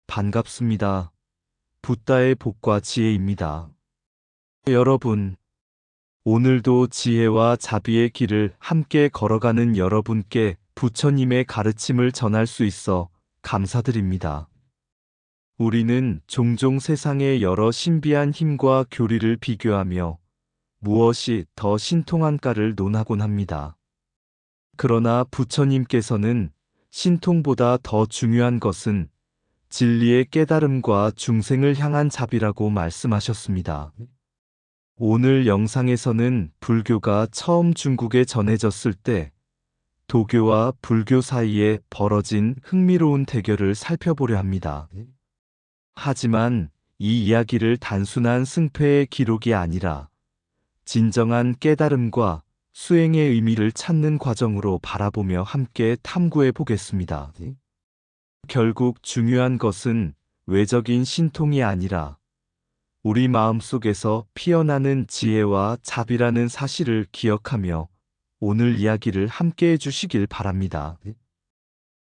반갑습니다. 붓다의 복과 지혜입니다. 여러분, 오늘도 지혜와 자비의 길을 함께 걸어가는 여러분께 부처님의 가르침을 전할 수 있어 감사드립니다. 우리는 종종 세상의 여러 신비한 힘과 교리를 비교하며 무엇이 더 신통한가를 논하곤 합니다. 그러나 부처님께서는 신통보다 더 중요한 것은 진리의 깨달음과 중생을 향한 자비라고 말씀하셨습니다. 오늘 영상에서는 불교가 처음 중국에 전해졌을 때 도교와 불교 사이에 벌어진 흥미로운 대결을 살펴보려 합니다. 하지만 이 이야기를 단순한 승패의 기록이 아니라 진정한 깨달음과 수행의 의미를 찾는 과정으로 바라보며 함께 탐구해 보겠습니다. 결국 중요한 것은 외적인 신통이 아니라 우리 마음속에서 피어나는 지혜와 자비라는 사실을 기억하며 오늘 이야기를 함께 해주시길 바랍니다.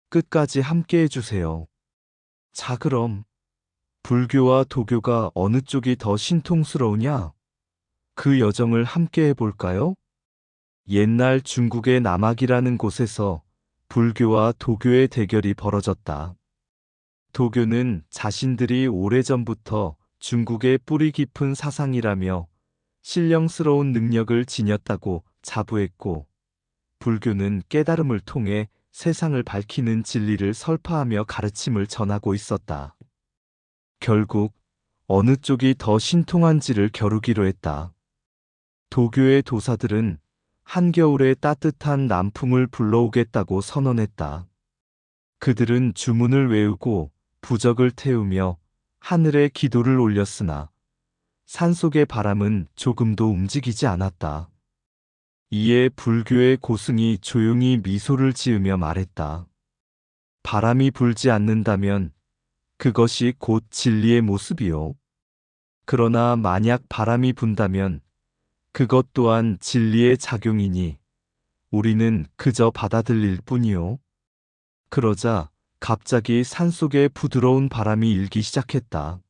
끝까지 함께 해주세요. 자, 그럼 불교와 도교가 어느 쪽이 더 신통스러우냐? 그 여정을 함께 해볼까요? 옛날 중국의 남악이라는 곳에서 불교와 도교의 대결이 벌어졌다. 도교는 자신들이 오래전부터 중국의 뿌리 깊은 사상이라며 신령스러운 능력을 지녔다고 자부했고, 불교는 깨달음을 통해 세상을 밝히는 진리를 설파하며 가르침을 전하고 있었다. 결국 어느 쪽이 더 신통한지를 겨루기로 했다. 도교의 도사들은 한겨울에 따뜻한 남풍을 불러오겠다고 선언했다. 그들은 주문을 외우고 부적을 태우며 하늘에 기도를 올렸으나 산속의 바람은 조금도 움직이지 않았다. 이에 불교의 고승이 조용히 미소를 지으며 말했다. 바람이 불지 않는다면 그것이 곧 진리의 모습이요. 그러나 만약 바람이 분다면 그것 또한 진리의 작용이니 우리는 그저 받아들일 뿐이요. 그러자 갑자기 산속에 부드러운 바람이 일기 시작했다.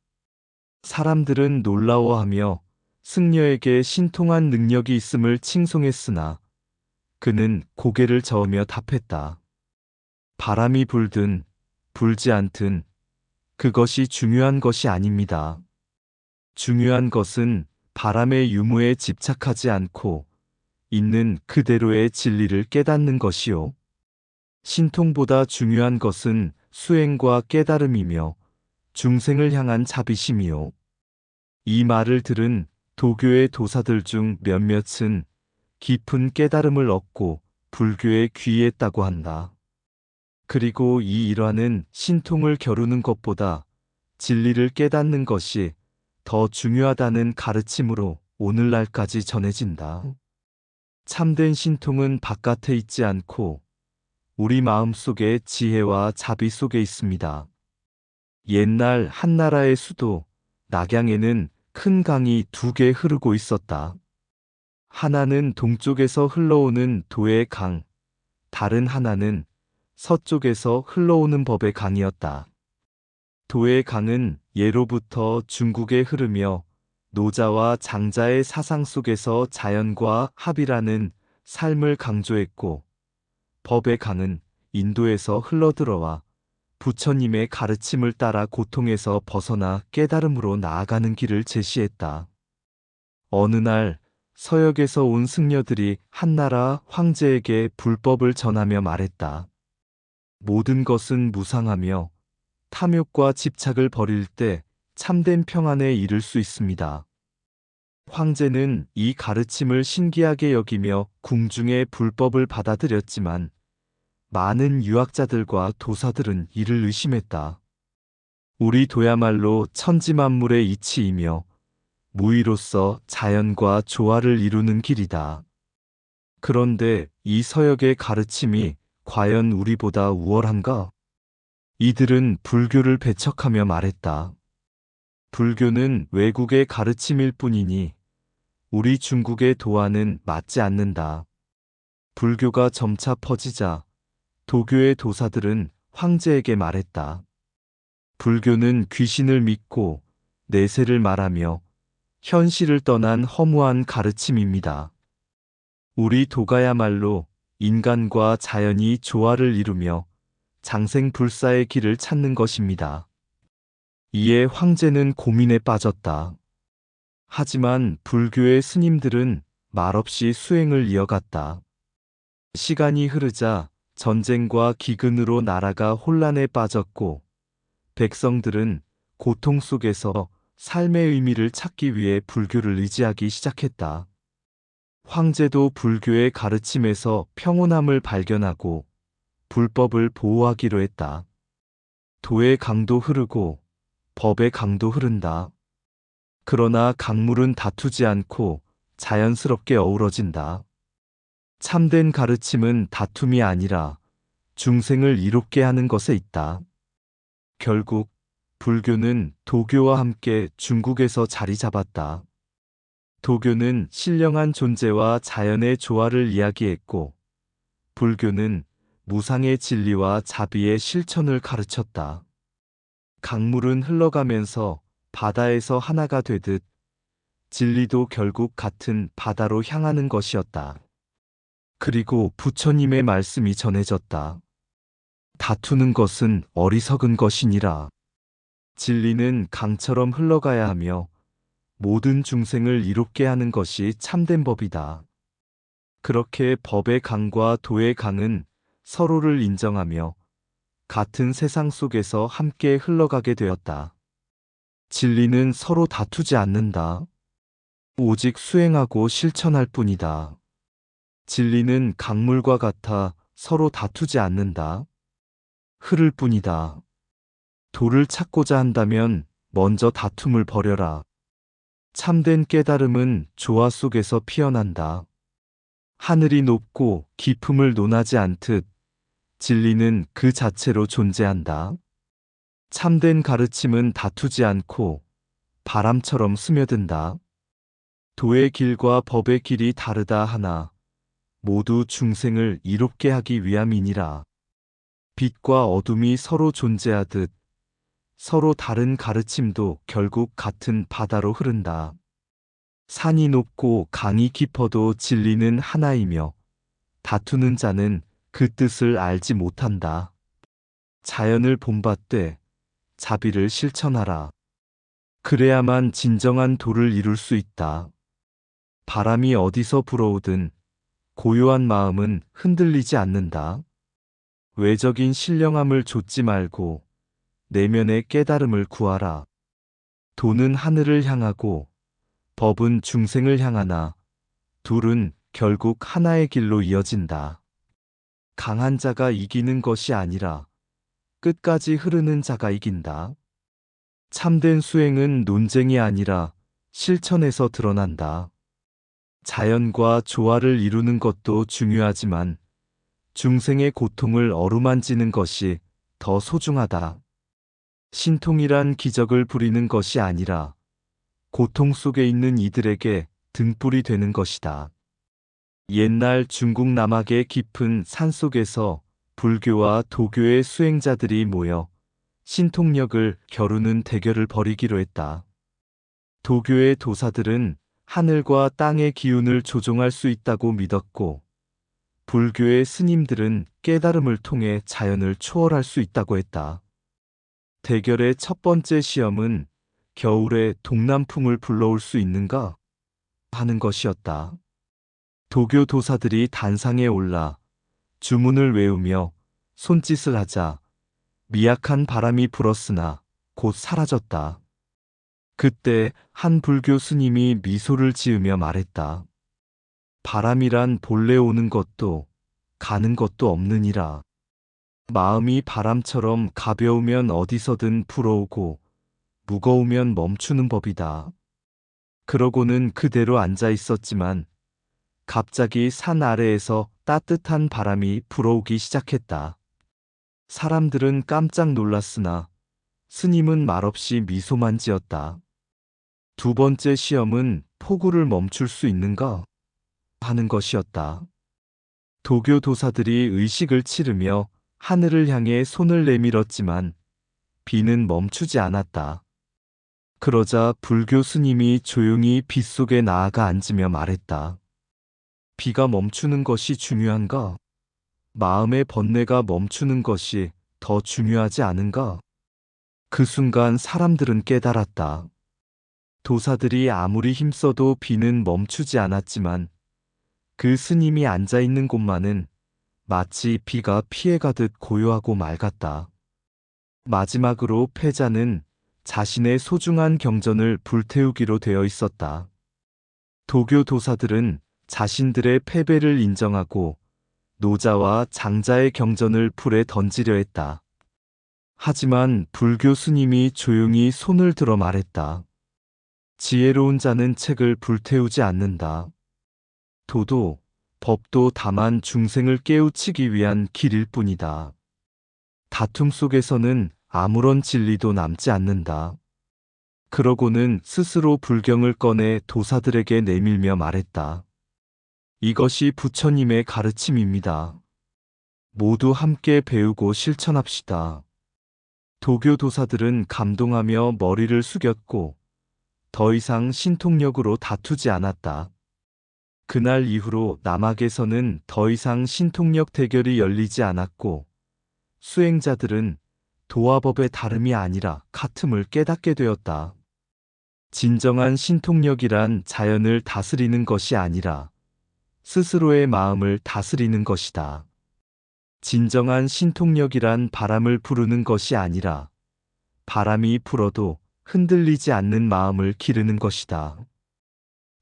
사람들은 놀라워하며 승려에게 신통한 능력이 있음을 칭송했으나 그는 고개를 저으며 답했다. 바람이 불든 불지 않든 그것이 중요한 것이 아닙니다. 중요한 것은 바람의 유무에 집착하지 않고 있는 그대로의 진리를 깨닫는 것이요. 신통보다 중요한 것은 수행과 깨달음이며 중생을 향한 자비심이요. 이 말을 들은 도교의 도사들 중 몇몇은 깊은 깨달음을 얻고 불교에 귀의했다고 한다. 그리고 이 일화는 신통을 겨루는 것보다 진리를 깨닫는 것이 더 중요하다는 가르침으로 오늘날까지 전해진다. 참된 신통은 바깥에 있지 않고 우리 마음속의 지혜와 자비 속에 있습니다. 옛날 한나라의 수도 낙양에는 큰 강이 두 개 흐르고 있었다. 하나는 동쪽에서 흘러오는 도의 강, 다른 하나는 서쪽에서 흘러오는 법의 강이었다. 도의 강은 예로부터 중국에 흐르며 노자와 장자의 사상 속에서 자연과 합이라는 삶을 강조했고, 법의 강은 인도에서 흘러들어와 부처님의 가르침을 따라 고통에서 벗어나 깨달음으로 나아가는 길을 제시했다. 어느 날 서역에서 온 승려들이 한나라 황제에게 불법을 전하며 말했다. 모든 것은 무상하며 탐욕과 집착을 버릴 때 참된 평안에 이를 수 있습니다. 황제는 이 가르침을 신기하게 여기며 궁중의 불법을 받아들였지만 많은 유학자들과 도사들은 이를 의심했다. 우리 도야말로 천지만물의 이치이며 무의로서 자연과 조화를 이루는 길이다. 그런데 이 서역의 가르침이 과연 우리보다 우월한가? 이들은 불교를 배척하며 말했다. 불교는 외국의 가르침일 뿐이니 우리 중국의 도화는 맞지 않는다. 불교가 점차 퍼지자 도교의 도사들은 황제에게 말했다. 불교는 귀신을 믿고 내세를 말하며 현실을 떠난 허무한 가르침입니다. 우리 도가야말로 인간과 자연이 조화를 이루며 장생불사의 길을 찾는 것입니다. 이에 황제는 고민에 빠졌다. 하지만 불교의 스님들은 말없이 수행을 이어갔다. 시간이 흐르자 전쟁과 기근으로 나라가 혼란에 빠졌고 백성들은 고통 속에서 삶의 의미를 찾기 위해 불교를 의지하기 시작했다. 황제도 불교의 가르침에서 평온함을 발견하고 불법을 보호하기로 했다. 도의 강도 흐르고 법의 강도 흐른다. 그러나 강물은 다투지 않고 자연스럽게 어우러진다. 참된 가르침은 다툼이 아니라 중생을 이롭게 하는 것에 있다. 결국 불교는 도교와 함께 중국에서 자리 잡았다. 도교는 신령한 존재와 자연의 조화를 이야기했고, 불교는 무상의 진리와 자비의 실천을 가르쳤다. 강물은 흘러가면서 바다에서 하나가 되듯 진리도 결국 같은 바다로 향하는 것이었다. 그리고 부처님의 말씀이 전해졌다. 다투는 것은 어리석은 것이니라. 진리는 강처럼 흘러가야 하며 모든 중생을 이롭게 하는 것이 참된 법이다. 그렇게 법의 강과 도의 강은 서로를 인정하며 같은 세상 속에서 함께 흘러가게 되었다. 진리는 서로 다투지 않는다. 오직 수행하고 실천할 뿐이다. 진리는 강물과 같아 서로 다투지 않는다. 흐를 뿐이다. 도를 찾고자 한다면 먼저 다툼을 버려라. 참된 깨달음은 조화 속에서 피어난다. 하늘이 높고 깊음을 논하지 않듯 진리는 그 자체로 존재한다. 참된 가르침은 다투지 않고 바람처럼 스며든다. 도의 길과 법의 길이 다르다 하나 모두 중생을 이롭게 하기 위함이니라. 빛과 어둠이 서로 존재하듯 서로 다른 가르침도 결국 같은 바다로 흐른다. 산이 높고 강이 깊어도 진리는 하나이며 다투는 자는 그 뜻을 알지 못한다. 자연을 본받되 자비를 실천하라. 그래야만 진정한 도를 이룰 수 있다. 바람이 어디서 불어오든 고요한 마음은 흔들리지 않는다. 외적인 신령함을 좇지 말고 내면의 깨달음을 구하라. 도는 하늘을 향하고 법은 중생을 향하나 둘은 결국 하나의 길로 이어진다. 강한 자가 이기는 것이 아니라 끝까지 흐르는 자가 이긴다. 참된 수행은 논쟁이 아니라 실천에서 드러난다. 자연과 조화를 이루는 것도 중요하지만 중생의 고통을 어루만지는 것이 더 소중하다. 신통이란 기적을 부리는 것이 아니라 고통 속에 있는 이들에게 등불이 되는 것이다. 옛날 중국 남악의 깊은 산속에서 불교와 도교의 수행자들이 모여 신통력을 겨루는 대결을 벌이기로 했다. 도교의 도사들은 하늘과 땅의 기운을 조종할 수 있다고 믿었고, 불교의 스님들은 깨달음을 통해 자연을 초월할 수 있다고 했다. 대결의 첫 번째 시험은 겨울에 동남풍을 불러올 수 있는가 하는 것이었다. 도교 도사들이 단상에 올라 주문을 외우며 손짓을 하자 미약한 바람이 불었으나 곧 사라졌다. 그때 한 불교 스님이 미소를 지으며 말했다. 바람이란 본래 오는 것도 가는 것도 없느니라. 마음이 바람처럼 가벼우면 어디서든 불어오고 무거우면 멈추는 법이다. 그러고는 그대로 앉아 있었지만 갑자기 산 아래에서 따뜻한 바람이 불어오기 시작했다. 사람들은 깜짝 놀랐으나 스님은 말없이 미소만 지었다. 두 번째 시험은 폭우를 멈출 수 있는가 하는 것이었다. 도교 도사들이 의식을 치르며 하늘을 향해 손을 내밀었지만 비는 멈추지 않았다. 그러자 불교 스님이 조용히 빗속에 나아가 앉으며 말했다. 비가 멈추는 것이 중요한가? 마음의 번뇌가 멈추는 것이 더 중요하지 않은가? 그 순간 사람들은 깨달았다. 도사들이 아무리 힘써도 비는 멈추지 않았지만 그 스님이 앉아 있는 곳만은 마치 비가 피해가듯 고요하고 맑았다. 마지막으로 패자는 자신의 소중한 경전을 불태우기로 되어 있었다. 도교 도사들은 자신들의 패배를 인정하고 노자와 장자의 경전을 불에 던지려 했다. 하지만 불교 스님이 조용히 손을 들어 말했다. 지혜로운 자는 책을 불태우지 않는다. 도도, 법도 다만 중생을 깨우치기 위한 길일 뿐이다. 다툼 속에서는 아무런 진리도 남지 않는다. 그러고는 스스로 불경을 꺼내 도사들에게 내밀며 말했다. 이것이 부처님의 가르침입니다. 모두 함께 배우고 실천합시다. 도교 도사들은 감동하며 머리를 숙였고 더 이상 신통력으로 다투지 않았다. 그날 이후로 남학에서는 더 이상 신통력 대결이 열리지 않았고 수행자들은 도화법의 다름이 아니라 같음을 깨닫게 되었다. 진정한 신통력이란 자연을 다스리는 것이 아니라 스스로의 마음을 다스리는 것이다. 진정한 신통력이란 바람을 부르는 것이 아니라 바람이 불어도 흔들리지 않는 마음을 기르는 것이다.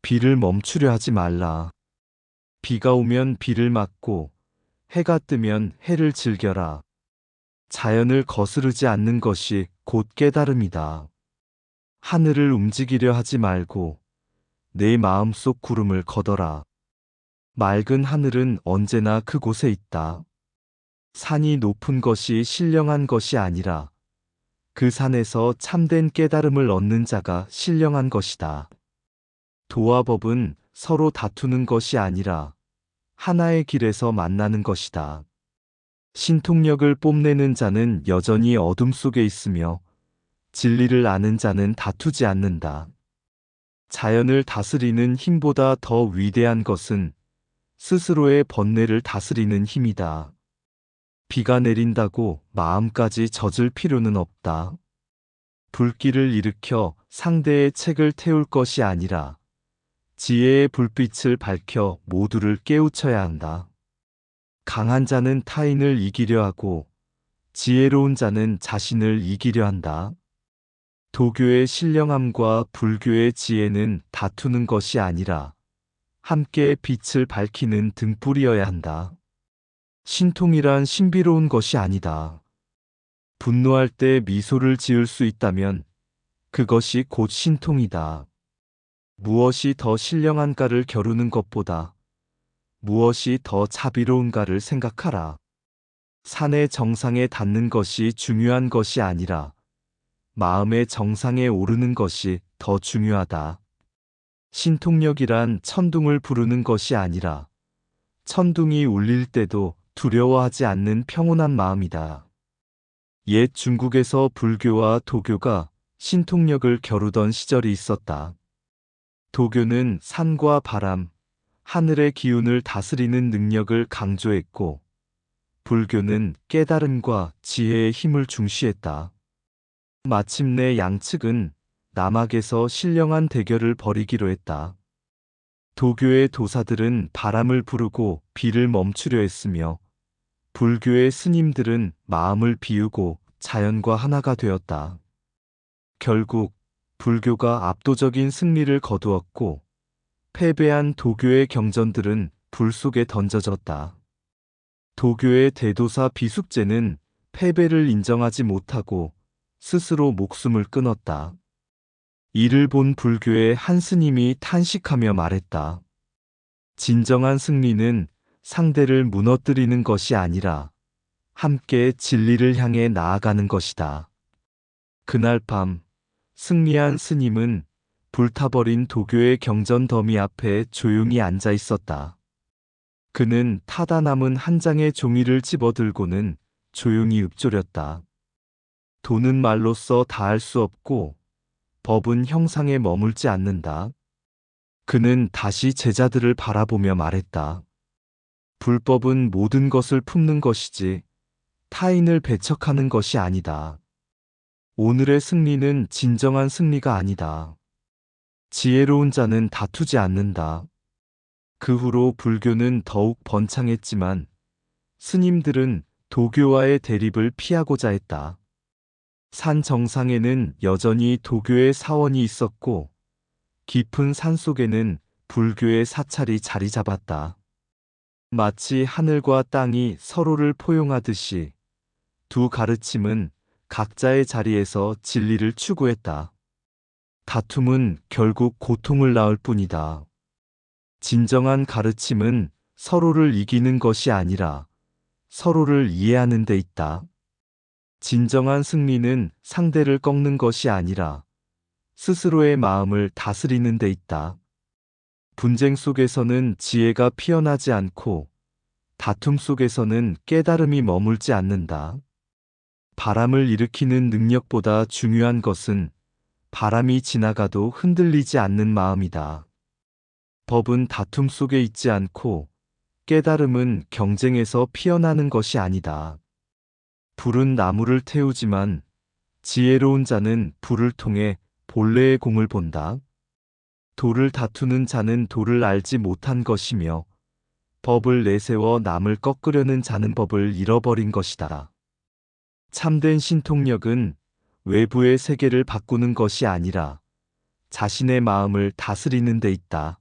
비를 멈추려 하지 말라. 비가 오면 비를 맞고 해가 뜨면 해를 즐겨라. 자연을 거스르지 않는 것이 곧 깨달음이다. 하늘을 움직이려 하지 말고 내 마음속 구름을 걷어라. 맑은 하늘은 언제나 그곳에 있다. 산이 높은 것이 신령한 것이 아니라 그 산에서 참된 깨달음을 얻는 자가 신령한 것이다. 도화법은 서로 다투는 것이 아니라 하나의 길에서 만나는 것이다. 신통력을 뽐내는 자는 여전히 어둠 속에 있으며 진리를 아는 자는 다투지 않는다. 자연을 다스리는 힘보다 더 위대한 것은 스스로의 번뇌를 다스리는 힘이다. 비가 내린다고 마음까지 젖을 필요는 없다. 불길을 일으켜 상대의 책을 태울 것이 아니라 지혜의 불빛을 밝혀 모두를 깨우쳐야 한다. 강한 자는 타인을 이기려 하고 지혜로운 자는 자신을 이기려 한다. 도교의 신령함과 불교의 지혜는 다투는 것이 아니라 함께 빛을 밝히는 등불이어야 한다. 신통이란 신비로운 것이 아니다. 분노할 때 미소를 지을 수 있다면 그것이 곧 신통이다. 무엇이 더 신령한가를 겨루는 것보다 무엇이 더 자비로운가를 생각하라. 산의 정상에 닿는 것이 중요한 것이 아니라 마음의 정상에 오르는 것이 더 중요하다. 신통력이란 천둥을 부르는 것이 아니라 천둥이 울릴 때도 두려워하지 않는 평온한 마음이다. 옛 중국에서 불교와 도교가 신통력을 겨루던 시절이 있었다. 도교는 산과 바람, 하늘의 기운을 다스리는 능력을 강조했고, 불교는 깨달음과 지혜의 힘을 중시했다. 마침내 양측은 남학에서 신령한 대결을 벌이기로 했다. 도교의 도사들은 바람을 부르고 비를 멈추려 했으며 불교의 스님들은 마음을 비우고 자연과 하나가 되었다. 결국 불교가 압도적인 승리를 거두었고 패배한 도교의 경전들은 불 속에 던져졌다. 도교의 대도사 비숙제는 패배를 인정하지 못하고 스스로 목숨을 끊었다. 이를 본 불교의 한 스님이 탄식하며 말했다. 진정한 승리는 상대를 무너뜨리는 것이 아니라 함께 진리를 향해 나아가는 것이다. 그날 밤 승리한 스님은 불타버린 도교의 경전 더미 앞에 조용히 앉아 있었다. 그는 타다 남은 한 장의 종이를 집어들고는 조용히 읊조렸다. 돈은 말로써 다할 수 없고 법은 형상에 머물지 않는다. 그는 다시 제자들을 바라보며 말했다. 불법은 모든 것을 품는 것이지 타인을 배척하는 것이 아니다. 오늘의 승리는 진정한 승리가 아니다. 지혜로운 자는 다투지 않는다. 그 후로 불교는 더욱 번창했지만 스님들은 도교와의 대립을 피하고자 했다. 산 정상에는 여전히 도교의 사원이 있었고 깊은 산 속에는 불교의 사찰이 자리 잡았다. 마치 하늘과 땅이 서로를 포용하듯이 두 가르침은 각자의 자리에서 진리를 추구했다. 다툼은 결국 고통을 낳을 뿐이다. 진정한 가르침은 서로를 이기는 것이 아니라 서로를 이해하는 데 있다. 진정한 승리는 상대를 꺾는 것이 아니라 스스로의 마음을 다스리는 데 있다. 분쟁 속에서는 지혜가 피어나지 않고 다툼 속에서는 깨달음이 머물지 않는다. 바람을 일으키는 능력보다 중요한 것은 바람이 지나가도 흔들리지 않는 마음이다. 법은 다툼 속에 있지 않고 깨달음은 경쟁에서 피어나는 것이 아니다. 불은 나무를 태우지만 지혜로운 자는 불을 통해 본래의 공을 본다. 도를 다투는 자는 도를 알지 못한 것이며 법을 내세워 남을 꺾으려는 자는 법을 잃어버린 것이다. 참된 신통력은 외부의 세계를 바꾸는 것이 아니라 자신의 마음을 다스리는 데 있다.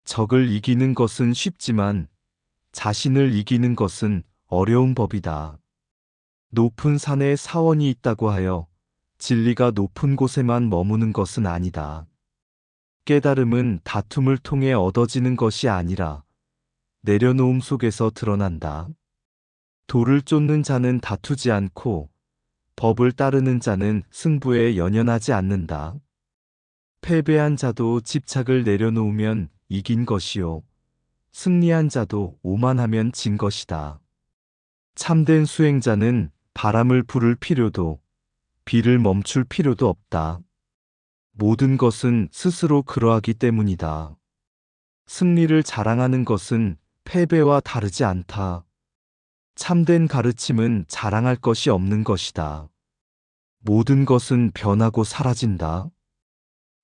적을 이기는 것은 쉽지만 자신을 이기는 것은 어려운 법이다. 높은 산에 사원이 있다고 하여 진리가 높은 곳에만 머무는 것은 아니다. 깨달음은 다툼을 통해 얻어지는 것이 아니라 내려놓음 속에서 드러난다. 도를 쫓는 자는 다투지 않고 법을 따르는 자는 승부에 연연하지 않는다. 패배한 자도 집착을 내려놓으면 이긴 것이요. 승리한 자도 오만하면 진 것이다. 참된 수행자는 바람을 부를 필요도 비를 멈출 필요도 없다. 모든 것은 스스로 그러하기 때문이다. 승리를 자랑하는 것은 패배와 다르지 않다. 참된 가르침은 자랑할 것이 없는 것이다. 모든 것은 변하고 사라진다.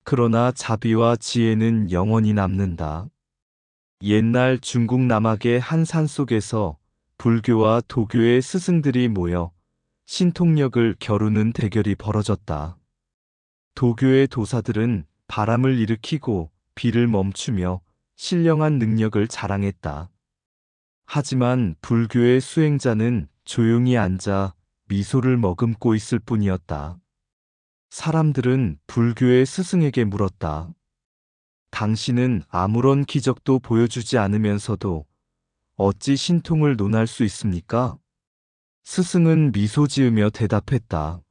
그러나 자비와 지혜는 영원히 남는다. 옛날 중국 남악의 한 산속에서 불교와 도교의 스승들이 모여 신통력을 겨루는 대결이 벌어졌다. 도교의 도사들은 바람을 일으키고 비를 멈추며 신령한 능력을 자랑했다. 하지만 불교의 수행자는 조용히 앉아 미소를 머금고 있을 뿐이었다. 사람들은 불교의 스승에게 물었다. 당신은 아무런 기적도 보여주지 않으면서도 어찌 신통을 논할 수 있습니까? 스승은 미소 지으며 대답했다.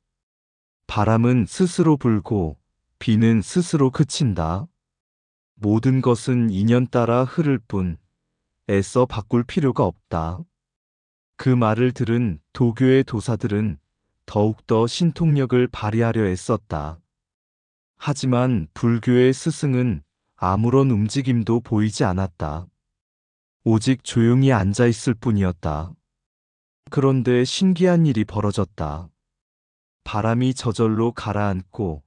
바람은 스스로 불고 비는 스스로 그친다. 모든 것은 인연 따라 흐를 뿐 애써 바꿀 필요가 없다. 그 말을 들은 도교의 도사들은 더욱더 신통력을 발휘하려 애썼다. 하지만 불교의 스승은 아무런 움직임도 보이지 않았다. 오직 조용히 앉아 있을 뿐이었다. 그런데 신기한 일이 벌어졌다. 바람이 저절로 가라앉고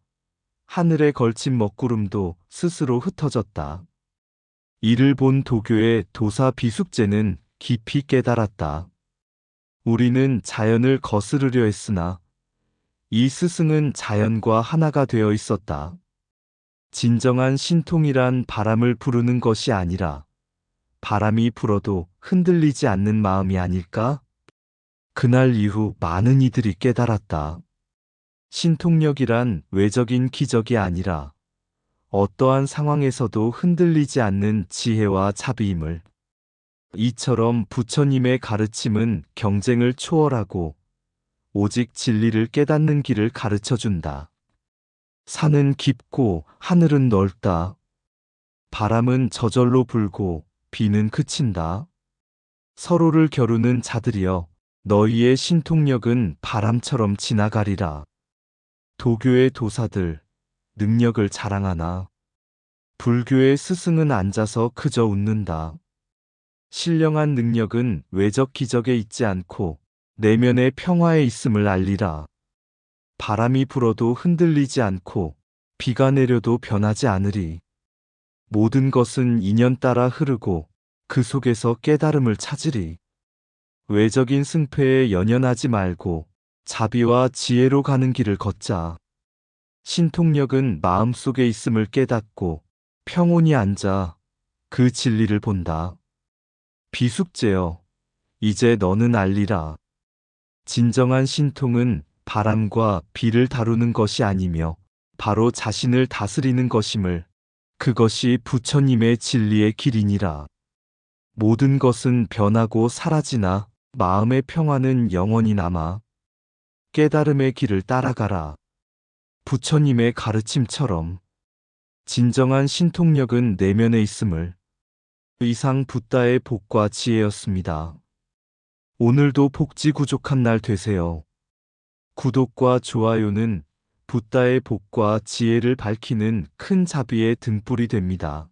하늘에 걸친 먹구름도 스스로 흩어졌다. 이를 본 도교의 도사 비숙제는 깊이 깨달았다. 우리는 자연을 거스르려 했으나 이 스승은 자연과 하나가 되어 있었다. 진정한 신통이란 바람을 부르는 것이 아니라 바람이 불어도 흔들리지 않는 마음이 아닐까? 그날 이후 많은 이들이 깨달았다. 신통력이란 외적인 기적이 아니라 어떠한 상황에서도 흔들리지 않는 지혜와 자비임을. 이처럼 부처님의 가르침은 경쟁을 초월하고 오직 진리를 깨닫는 길을 가르쳐준다. 산은 깊고 하늘은 넓다. 바람은 저절로 불고 비는 그친다. 서로를 겨루는 자들이여 너희의 신통력은 바람처럼 지나가리라. 도교의 도사들, 능력을 자랑하나 불교의 스승은 앉아서 그저 웃는다. 신령한 능력은 외적 기적에 있지 않고 내면의 평화에 있음을 알리라. 바람이 불어도 흔들리지 않고 비가 내려도 변하지 않으리. 모든 것은 인연 따라 흐르고 그 속에서 깨달음을 찾으리. 외적인 승패에 연연하지 말고 자비와 지혜로 가는 길을 걷자. 신통력은 마음속에 있음을 깨닫고 평온히 앉아 그 진리를 본다. 비숙제여, 이제 너는 알리라. 진정한 신통은 바람과 비를 다루는 것이 아니며 바로 자신을 다스리는 것임을, 그것이 부처님의 진리의 길이니라. 모든 것은 변하고 사라지나 마음의 평화는 영원히 남아. 깨달음의 길을 따라가라. 부처님의 가르침처럼. 진정한 신통력은 내면에 있음을. 이상 붓다의 복과 지혜였습니다. 오늘도 복지구족한 날 되세요. 구독과 좋아요는 붓다의 복과 지혜를 밝히는 큰 자비의 등불이 됩니다.